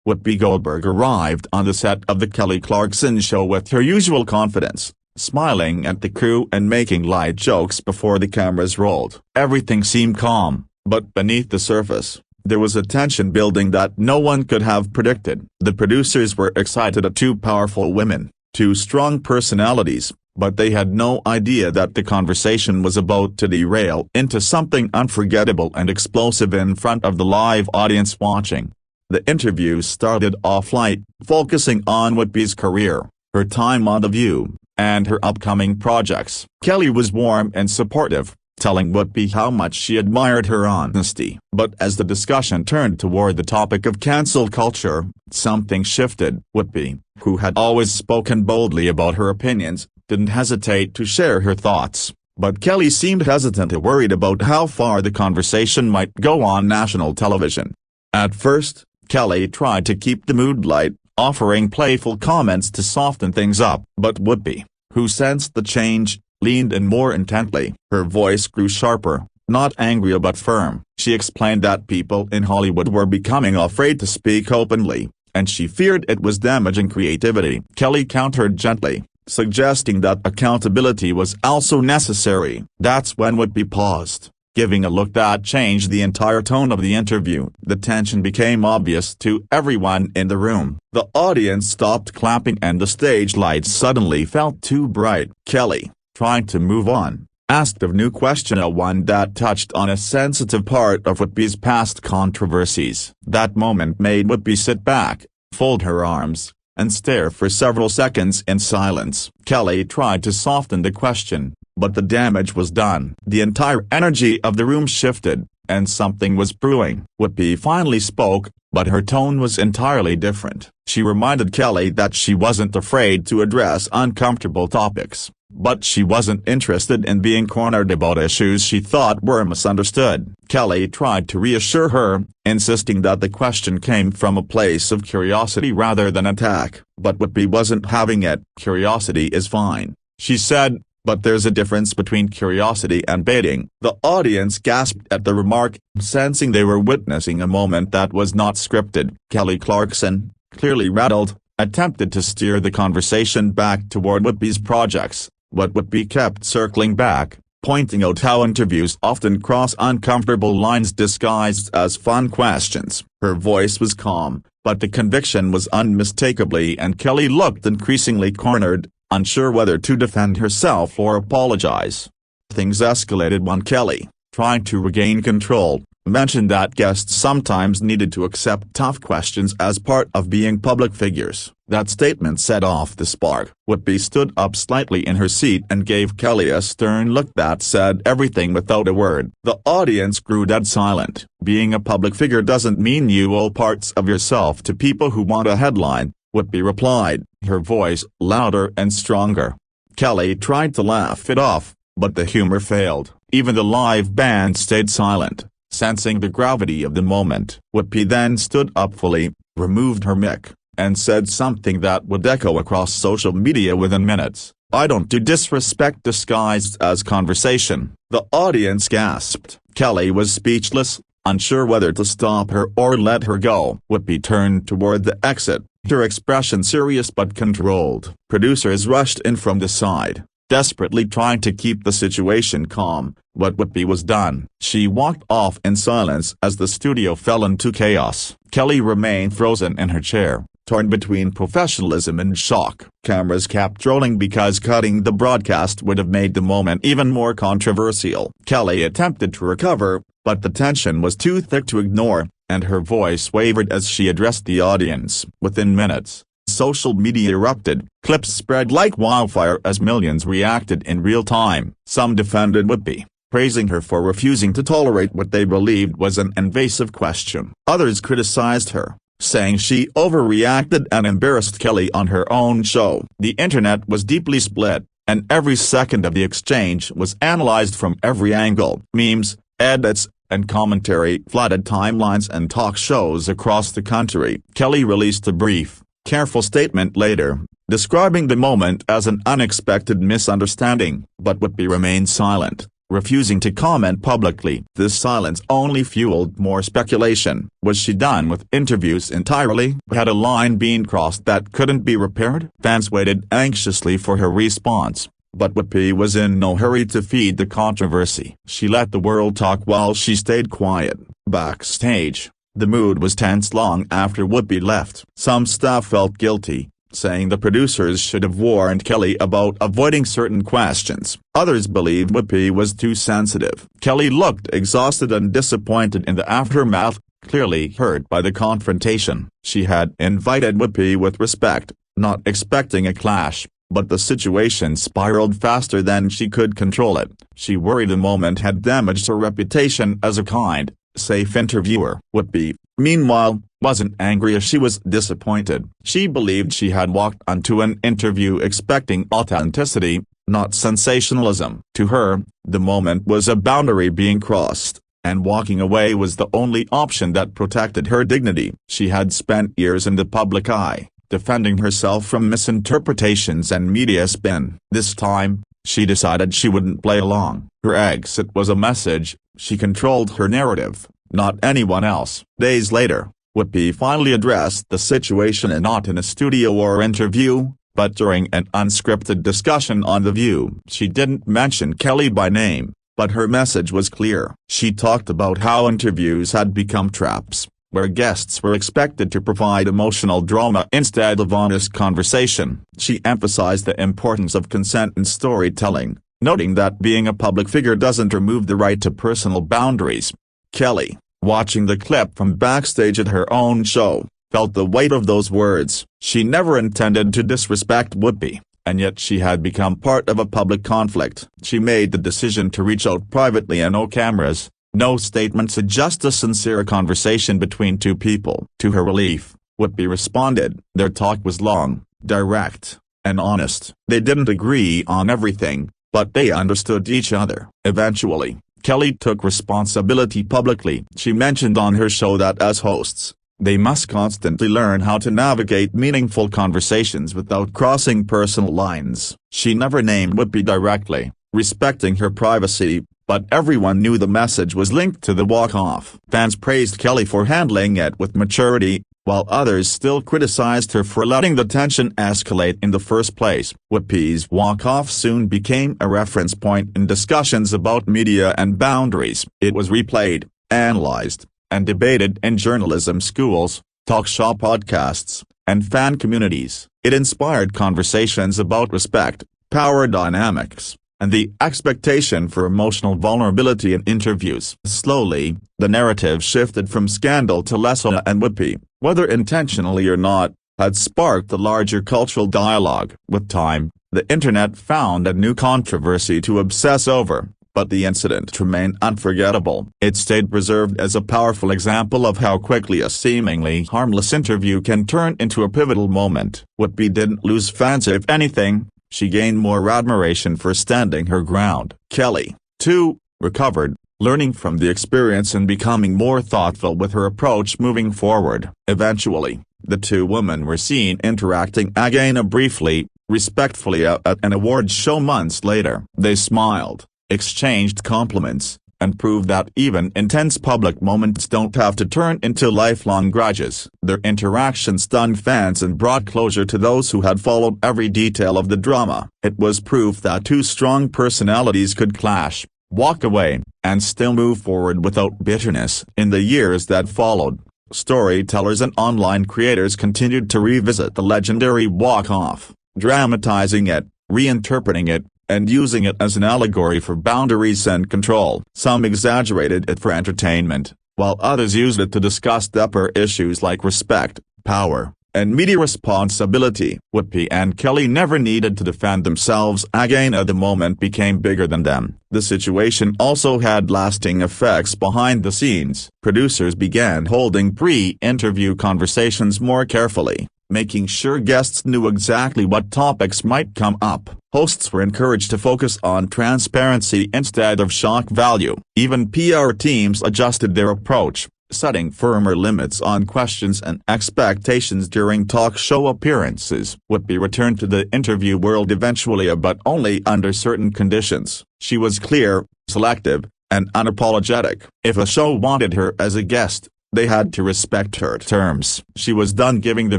Whoopi Goldberg arrived on the set of the Kelly Clarkson show with her usual confidence, smiling at the crew and making light jokes before the cameras rolled. Everything seemed calm, but beneath the surface, there was a tension building that no one could have predicted. The producers were excited at two powerful women, two strong personalities, but they had no idea that the conversation was about to derail into something unforgettable and explosive in front of the live audience watching. The interview started off light, focusing on Whoopi's career, her time on The View, and her upcoming projects. Kelly was warm and supportive, telling Whoopi how much she admired her honesty. But as the discussion turned toward the topic of cancel culture, something shifted. Whoopi, who had always spoken boldly about her opinions, didn't hesitate to share her thoughts, but Kelly seemed hesitant and worried about how far the conversation might go on national television. At first, Kelly tried to keep the mood light, offering playful comments to soften things up. But Whoopi, who sensed the change, leaned in more intently. Her voice grew sharper, not angry but firm. She explained that people in Hollywood were becoming afraid to speak openly, and she feared it was damaging creativity. Kelly countered gently, suggesting that accountability was also necessary. That's when Whoopi paused, giving a look that changed the entire tone of the interview. The tension became obvious to everyone in the room. The audience stopped clapping and the stage lights suddenly felt too bright. Kelly, trying to move on, asked a new question, one that touched on a sensitive part of Whoopi's past controversies. That moment made Whoopi sit back, fold her arms, and stare for several seconds in silence. Kelly tried to soften the question, but the damage was done. The entire energy of the room shifted, and something was brewing. Whoopi finally spoke, but her tone was entirely different. She reminded Kelly that she wasn't afraid to address uncomfortable topics, but she wasn't interested in being cornered about issues she thought were misunderstood. Kelly tried to reassure her, insisting that the question came from a place of curiosity rather than attack. But Whoopi wasn't having it. "Curiosity is fine," she said, "but there's a difference between curiosity and baiting." The audience gasped at the remark, sensing they were witnessing a moment that was not scripted. Kelly Clarkson, clearly rattled, attempted to steer the conversation back toward Whoopi's projects, but Whoopi kept circling back, pointing out how interviews often cross uncomfortable lines disguised as fun questions. Her voice was calm, but the conviction was unmistakably, and Kelly looked increasingly cornered, unsure whether to defend herself or apologize. Things escalated when Kelly, trying to regain control, mentioned that guests sometimes needed to accept tough questions as part of being public figures. That statement set off the spark. Whoopi stood up slightly in her seat and gave Kelly a stern look that said everything without a word. The audience grew dead silent. "Being a public figure doesn't mean you owe parts of yourself to people who want a headline," Whoopi replied, her voice louder and stronger. Kelly tried to laugh it off, but the humor failed. Even the live band stayed silent, sensing the gravity of the moment. Whoopi then stood up fully, removed her mic, and said something that would echo across social media within minutes. "I don't do disrespect disguised as conversation." The audience gasped. Kelly was speechless, unsure whether to stop her or let her go. Whoopi turned toward the exit, her expression serious but controlled. Producers rushed in from the side, desperately trying to keep the situation calm, but Whoopi was done. She walked off in silence as the studio fell into chaos. Kelly remained frozen in her chair, torn between professionalism and shock. Cameras kept rolling because cutting the broadcast would have made the moment even more controversial. Kelly attempted to recover, but the tension was too thick to ignore, and her voice wavered as she addressed the audience. Within minutes, social media erupted. Clips spread like wildfire as millions reacted in real time. Some defended Whoopi, praising her for refusing to tolerate what they believed was an invasive question. Others criticized her, saying she overreacted and embarrassed Kelly on her own show. The internet was deeply split, and every second of the exchange was analyzed from every angle. Memes, edits, and commentary flooded timelines and talk shows across the country. Kelly released a brief, careful statement later, describing the moment as an unexpected misunderstanding, but Whoopi remained silent, refusing to comment publicly. This silence only fueled more speculation. Was she done with interviews entirely? Had a line been crossed that couldn't be repaired? Fans waited anxiously for her response, but Whoopi was in no hurry to feed the controversy. She let the world talk while she stayed quiet. Backstage, the mood was tense long after Whoopi left. Some staff felt guilty, saying the producers should have warned Kelly about avoiding certain questions. Others believed Whoopi was too sensitive. Kelly looked exhausted and disappointed in the aftermath, clearly hurt by the confrontation. She had invited Whoopi with respect, not expecting a clash, but the situation spiraled faster than she could control it. She worried the moment had damaged her reputation as a kind, safe interviewer. Whoopi, meanwhile, wasn't angry as she was disappointed. She believed she had walked onto an interview expecting authenticity, not sensationalism. To her, the moment was a boundary being crossed, and walking away was the only option that protected her dignity. She had spent years in the public eye, defending herself from misinterpretations and media spin. This time, she decided she wouldn't play along. Her exit was a message. She controlled her narrative, not anyone else. Days later, Whoopi finally addressed the situation, and not in a studio or interview, but during an unscripted discussion on The View. She didn't mention Kelly by name, but her message was clear. She talked about how interviews had become traps, where guests were expected to provide emotional drama instead of honest conversation. She emphasized the importance of consent in storytelling, noting that being a public figure doesn't remove the right to personal boundaries. Kelly, watching the clip from backstage at her own show, felt the weight of those words. She never intended to disrespect Whoopi, and yet she had become part of a public conflict. She made the decision to reach out privately, and no cameras, no statements, just a sincere conversation between two people. To her relief, Whoopi responded. Their talk was long, direct, and honest. They didn't agree on everything, but they understood each other. Eventually, Kelly took responsibility publicly. She mentioned on her show that as hosts, they must constantly learn how to navigate meaningful conversations without crossing personal lines. She never named Whoopi directly, respecting her privacy, but everyone knew the message was linked to the walk-off. Fans praised Kelly for handling it with maturity, while others still criticized her for letting the tension escalate in the first place. Whoopi's walk-off soon became a reference point in discussions about media and boundaries. It was replayed, analyzed, and debated in journalism schools, talk show podcasts, and fan communities. It inspired conversations about respect, power dynamics, and the expectation for emotional vulnerability in interviews. Slowly, the narrative shifted from scandal to Lessa and Whoopi, whether intentionally or not, had sparked the larger cultural dialogue. With time, the internet found a new controversy to obsess over, but the incident remained unforgettable. It stayed preserved as a powerful example of how quickly a seemingly harmless interview can turn into a pivotal moment. Whoopi didn't lose fans. If anything, she gained more admiration for standing her ground. Kelly, too, recovered, learning from the experience and becoming more thoughtful with her approach moving forward. Eventually, the two women were seen interacting again briefly, respectfully at an awards show months later. They smiled, exchanged compliments, and proved that even intense public moments don't have to turn into lifelong grudges. Their interaction stunned fans and brought closure to those who had followed every detail of the drama. It was proof that two strong personalities could clash, walk away, and still move forward without bitterness. In the years that followed, storytellers and online creators continued to revisit the legendary walk-off, dramatizing it, reinterpreting it, and using it as an allegory for boundaries and control. Some exaggerated it for entertainment, while others used it to discuss deeper issues like respect, power, and media responsibility. Whoopi and Kelly never needed to defend themselves again as the moment became bigger than them. The situation also had lasting effects behind the scenes. Producers began holding pre-interview conversations more carefully, making sure guests knew exactly what topics might come up. Hosts were encouraged to focus on transparency instead of shock value. Even PR teams adjusted their approach, setting firmer limits on questions and expectations during talk show appearances. Whoopi returned to the interview world eventually, but only under certain conditions. She was clear, selective, and unapologetic. If a show wanted her as a guest, they had to respect her terms. She was done giving the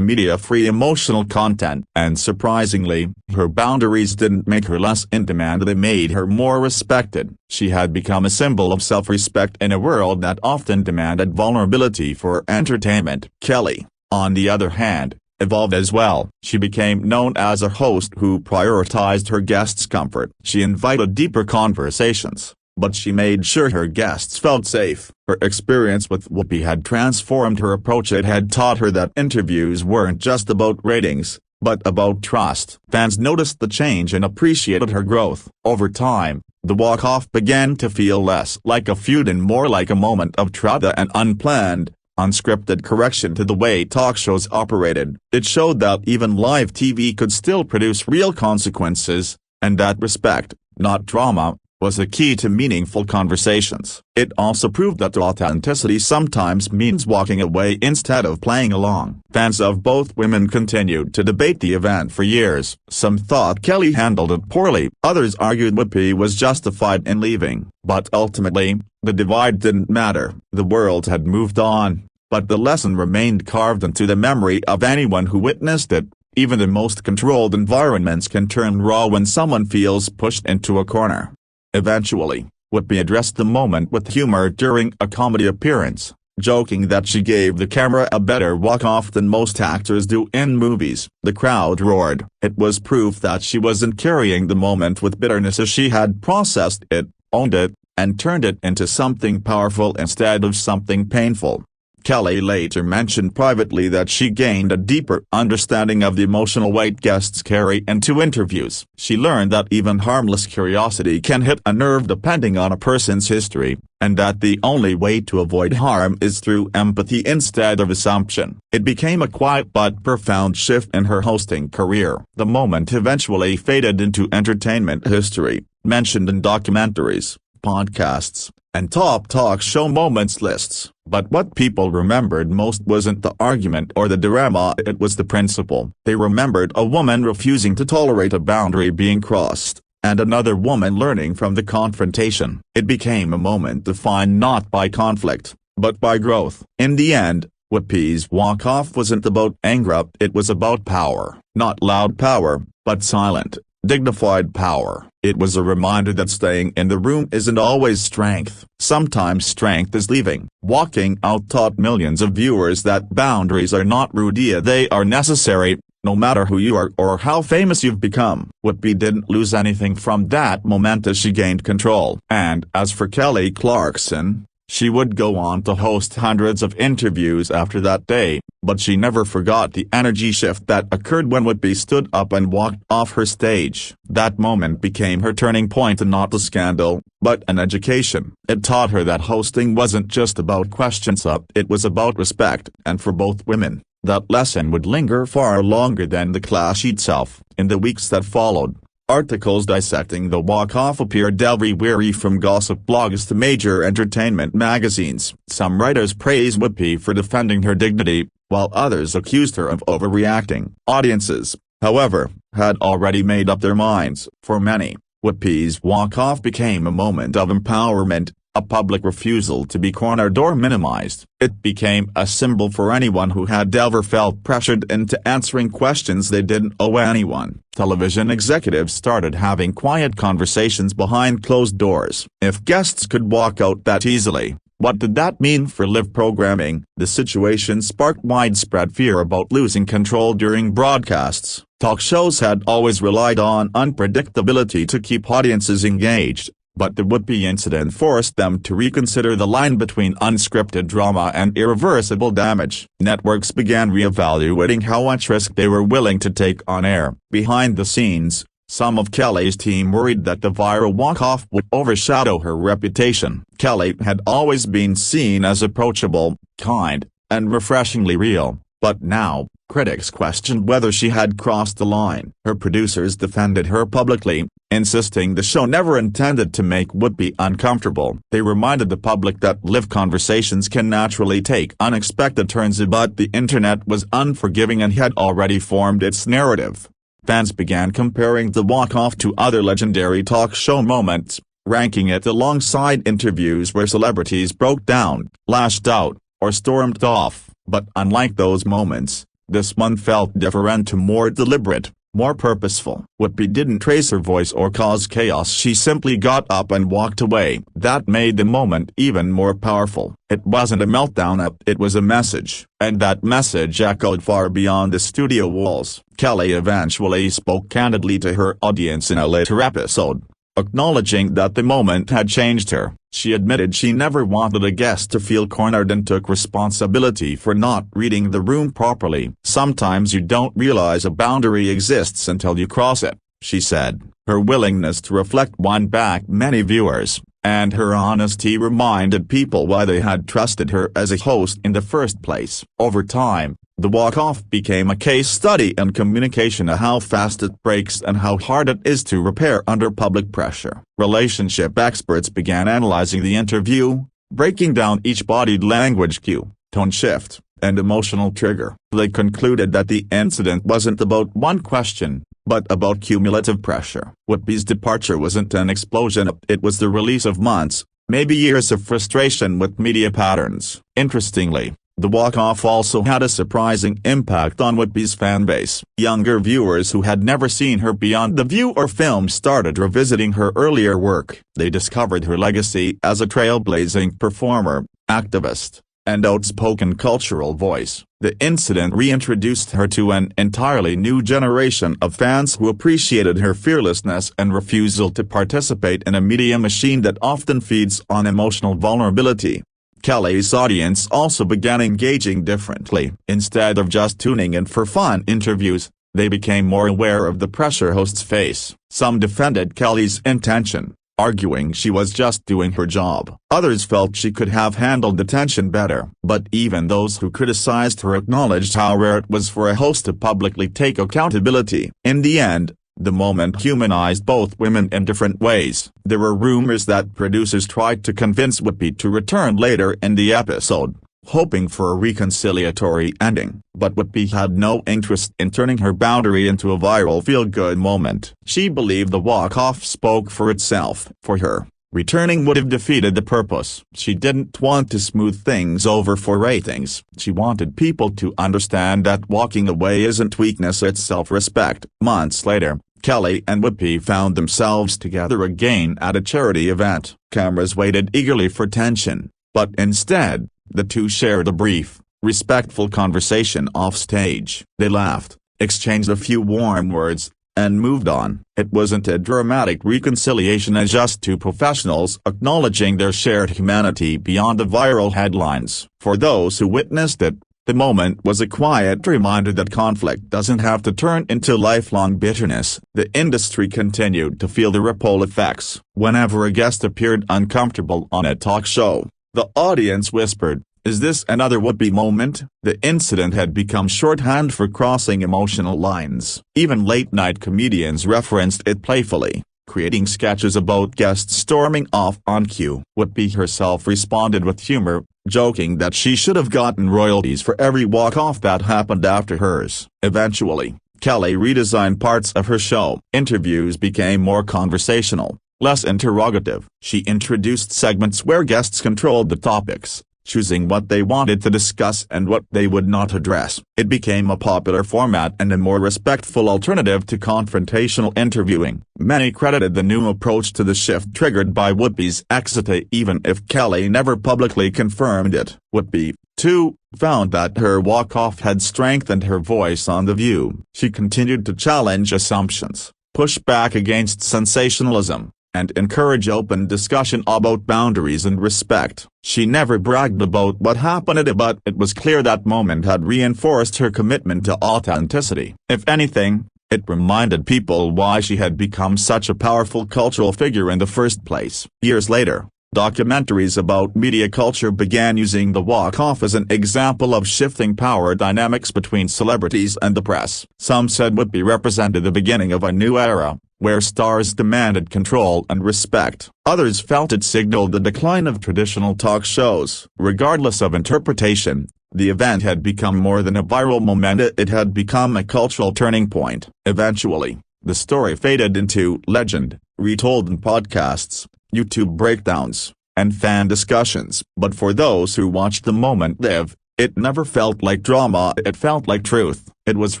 media free emotional content, and surprisingly, her boundaries didn't make her less in demand, they made her more respected. She had become a symbol of self-respect in a world that often demanded vulnerability for entertainment. Kelly, on the other hand, evolved as well. She became known as a host who prioritized her guests' comfort. She invited deeper conversations, but she made sure her guests felt safe. Her experience with Whoopi had transformed her approach. It had taught her that interviews weren't just about ratings, but about trust. Fans noticed the change and appreciated her growth. Over time, the walk-off began to feel less like a feud and more like a moment of truth and unplanned, unscripted correction to the way talk shows operated. It showed that even live TV could still produce real consequences, and that respect, not drama, was the key to meaningful conversations. It also proved that authenticity sometimes means walking away instead of playing along. Fans of both women continued to debate the event for years. Some thought Kelly handled it poorly, others argued Whoopi was justified in leaving. But ultimately, the divide didn't matter. The world had moved on, but the lesson remained carved into the memory of anyone who witnessed it. Even the most controlled environments can turn raw when someone feels pushed into a corner. Eventually, Whoopi addressed the moment with humor during a comedy appearance, joking that she gave the camera a better walk-off than most actors do in movies. The crowd roared. It was proof that she wasn't carrying the moment with bitterness, as she had processed it, owned it, and turned it into something powerful instead of something painful. Kelly later mentioned privately that she gained a deeper understanding of the emotional weight guests carry into interviews. She learned that even harmless curiosity can hit a nerve depending on a person's history, and that the only way to avoid harm is through empathy instead of assumption. It became a quiet but profound shift in her hosting career. The moment eventually faded into entertainment history, mentioned in documentaries, podcasts, and top talk show moments lists. But what people remembered most wasn't the argument or the drama, it was the principle. They remembered a woman refusing to tolerate a boundary being crossed, and another woman learning from the confrontation. It became a moment defined not by conflict, but by growth. In the end, Whoopi's walk-off wasn't about anger, it was about power. Not loud power, but silent, dignified power. It was a reminder that staying in the room isn't always strength. Sometimes strength is leaving. Walking out taught millions of viewers that boundaries are not rude, they are necessary, no matter who you are or how famous you've become. Whoopi didn't lose anything from that moment as she gained control. And as for Kelly Clarkson, she would go on to host hundreds of interviews after that day, but she never forgot the energy shift that occurred when Whoopi stood up and walked off her stage. That moment became her turning point, and not a scandal, but an education. It taught her that hosting wasn't just about questions, it was about respect. And for both women, that lesson would linger far longer than the clash itself. In the weeks that followed, articles dissecting the walk-off appeared everywhere, from gossip blogs to major entertainment magazines. Some writers praised Whoopi for defending her dignity, while others accused her of overreacting. Audiences, however, had already made up their minds. For many, Whoopi's walk-off became a moment of empowerment, a public refusal to be cornered or minimized. It became a symbol for anyone who had ever felt pressured into answering questions they didn't owe anyone. Television executives started having quiet conversations behind closed doors. If guests could walk out that easily, what did that mean for live programming? The situation sparked widespread fear about losing control during broadcasts. Talk shows had always relied on unpredictability to keep audiences engaged, but the Whoopi incident forced them to reconsider the line between unscripted drama and irreversible damage. Networks began reevaluating how much risk they were willing to take on air. Behind the scenes, some of Kelly's team worried that the viral walk-off would overshadow her reputation. Kelly had always been seen as approachable, kind, and refreshingly real, but now, critics questioned whether she had crossed the line. Her producers defended her publicly, insisting the show never intended to make Whoopi uncomfortable. They reminded the public that live conversations can naturally take unexpected turns, but the internet was unforgiving and had already formed its narrative. Fans began comparing the walk-off to other legendary talk show moments, ranking it alongside interviews where celebrities broke down, lashed out, or stormed off. But unlike those moments, this one felt different, more deliberate, more purposeful. Whoopi didn't trace her voice or cause chaos, she simply got up and walked away. That made the moment even more powerful. It wasn't a meltdown, it was a message, and that message echoed far beyond the studio walls. Kelly eventually spoke candidly to her audience in a later episode, acknowledging that the moment had changed her. She admitted she never wanted a guest to feel cornered and took responsibility for not reading the room properly. "Sometimes you don't realize a boundary exists until you cross it," she said. Her willingness to reflect won back many viewers, and her honesty reminded people why they had trusted her as a host in the first place. Over time, the walk-off became a case study in communication, how fast it breaks and how hard it is to repair under public pressure. Relationship experts began analyzing the interview, breaking down each body language cue, tone shift, and emotional trigger. They concluded that the incident wasn't about one question, but about cumulative pressure. Whoopi's departure wasn't an explosion, it was the release of months, maybe years of frustration with media patterns. Interestingly, the walk-off also had a surprising impact on Whoopi's fanbase. Younger viewers who had never seen her beyond The View or film started revisiting her earlier work. They discovered her legacy as a trailblazing performer, activist, and outspoken cultural voice. The incident reintroduced her to an entirely new generation of fans who appreciated her fearlessness and refusal to participate in a media machine that often feeds on emotional vulnerability. Kelly's audience also began engaging differently. Instead of just tuning in for fun interviews, they became more aware of the pressure hosts face. Some defended Kelly's intention, arguing she was just doing her job. Others felt she could have handled the tension better. But even those who criticized her acknowledged how rare it was for a host to publicly take accountability. In the end, the moment humanized both women in different ways. There were rumors that producers tried to convince Whoopi to return later in the episode, hoping for a reconciliatory ending. But Whoopi had no interest in turning her boundary into a viral feel-good moment. She believed the walk-off spoke for itself. For her, returning would have defeated the purpose. She didn't want to smooth things over for ratings. She wanted people to understand that walking away isn't weakness, it's self-respect. Months later, Kelly and Whoopi found themselves together again at a charity event. Cameras waited eagerly for tension, but instead, the two shared a brief, respectful conversation offstage. They laughed, exchanged a few warm words, and moved on. It wasn't a dramatic reconciliation, as just two professionals acknowledging their shared humanity beyond the viral headlines. For those who witnessed it, the moment was a quiet reminder that conflict doesn't have to turn into lifelong bitterness. The industry continued to feel the ripple effects. Whenever a guest appeared uncomfortable on a talk show, the audience whispered, "Is this another Whoopi moment?" The incident had become shorthand for crossing emotional lines. Even late-night comedians referenced it playfully, creating sketches about guests storming off on cue. Whoopi herself responded with humor, joking that she should have gotten royalties for every walk-off that happened after hers. Eventually, Kelly redesigned parts of her show. Interviews became more conversational, less interrogative. She introduced segments where guests controlled the topics, choosing what they wanted to discuss and what they would not address. It became a popular format and a more respectful alternative to confrontational interviewing. Many credited the new approach to the shift triggered by Whoopi's exit, even if Kelly never publicly confirmed it. Whoopi, too, found that her walk-off had strengthened her voice on The View. She continued to challenge assumptions, push back against sensationalism, and encourage open discussion about boundaries and respect. She never bragged about what happened, but it was clear that moment had reinforced her commitment to authenticity. If anything, it reminded people why she had become such a powerful cultural figure in the first place. Years later, documentaries about media culture began using the walk-off as an example of shifting power dynamics between celebrities and the press. Some said Whoopi represented the beginning of a new era, where stars demanded control and respect. Others felt it signaled the decline of traditional talk shows. Regardless of interpretation, the event had become more than a viral moment, it had become a cultural turning point. Eventually, the story faded into legend, retold in podcasts, YouTube breakdowns, and fan discussions. But for those who watched the moment live, it never felt like drama, it felt like truth. It was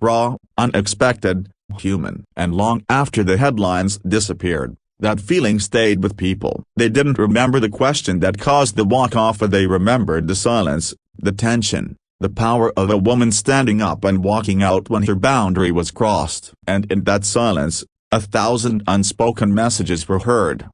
raw, unexpected, human. And long after the headlines disappeared, that feeling stayed with people. They didn't remember the question that caused the walk-off, but they remembered the silence, the tension, the power of a woman standing up and walking out when her boundary was crossed. And in that silence, 1,000 unspoken messages were heard.